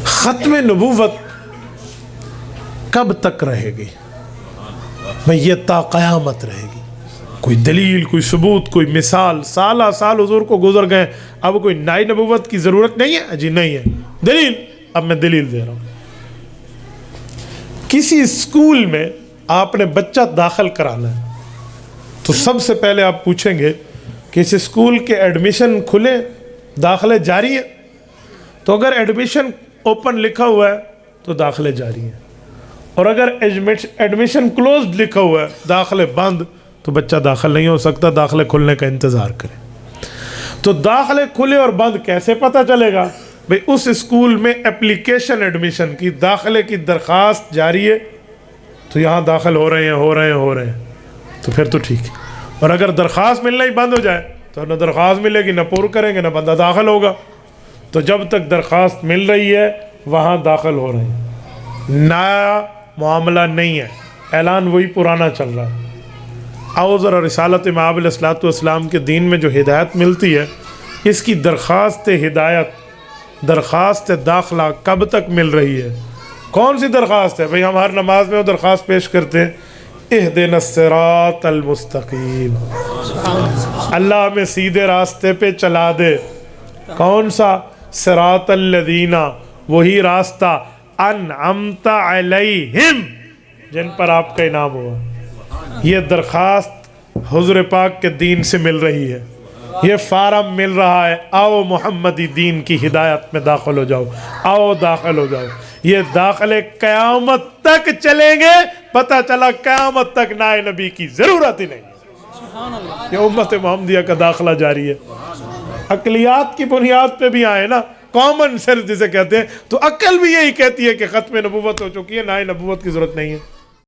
ختم نبوت کب تک رہے گی؟ میں یہ تا قیامت رہے گی. کوئی دلیل، کوئی ثبوت، کوئی مثال. سالہ سال حضور کو گزر گئے، اب کوئی نئی نبوت کی ضرورت نہیں ہے؟ جی نہیں ہے. دلیل، اب میں دلیل دے رہا ہوں. کسی اسکول میں آپ نے بچہ داخل کرانا ہے تو سب سے پہلے آپ پوچھیں گے کہ اس اسکول کے ایڈمیشن کھلے، داخلے جاری ہیں؟ تو اگر ایڈمیشن اوپن لکھا ہوا ہے تو داخلے جاری ہیں، اور اگر ایڈمیشن کلوزڈ لکھا ہوا ہے، داخلے بند، تو بچہ داخل نہیں ہو سکتا. داخلے کھلنے کا انتظار کریں. تو داخلے کھلے اور بند کیسے پتہ چلے گا؟ بھئی اس اسکول میں اپلیکیشن ایڈمیشن کی، داخلے کی درخواست جاری ہے تو یہاں داخل ہو رہے ہیں تو پھر تو ٹھیک ہے. اور اگر درخواست ملنا ہی بند ہو جائے تو نہ درخواست ملے گی، نہ پور کریں گے، نہ بندہ داخل ہوگا. تو جب تک درخواست مل رہی ہے وہاں داخل ہو رہے ہیں. نیا معاملہ نہیں ہے، اعلان وہی پرانا چل رہا ہے. اور ذرا رسالت مآب علیہ الصلوۃ والسلام کے دین میں جو ہدایت ملتی ہے، اس کی درخواست ہدایت، درخواست داخلہ کب تک مل رہی ہے؟ کون سی درخواست ہے؟ بھئی ہم ہر نماز میں وہ درخواست پیش کرتے ہیں، اہدنا الصراط المستقیم، اللہ ہمیں سیدھے راستے پہ چلا دے. کون سا؟ صراط الذین، وہی راستہ، انعمت علیہم، جن پر آپ کا انعام ہوا. یہ درخواست حضور پاک کے دین سے مل رہی ہے، یہ فارم مل رہا ہے، آؤ محمدی دین کی ہدایت میں داخل ہو جاؤ، آؤ داخل ہو جاؤ. یہ داخلے قیامت تک چلیں گے. پتہ چلا قیامت تک نئے نبی کی ضرورت ہی نہیں. یہ امت محمدیہ کا داخلہ جاری ہے. عقلیات کی بنیاد پہ بھی آئے نا، کامن سینس جسے کہتے ہیں، تو عقل بھی یہی کہتی ہے کہ ختم نبوت ہو چکی ہے، نئے نبوت کی ضرورت نہیں ہے.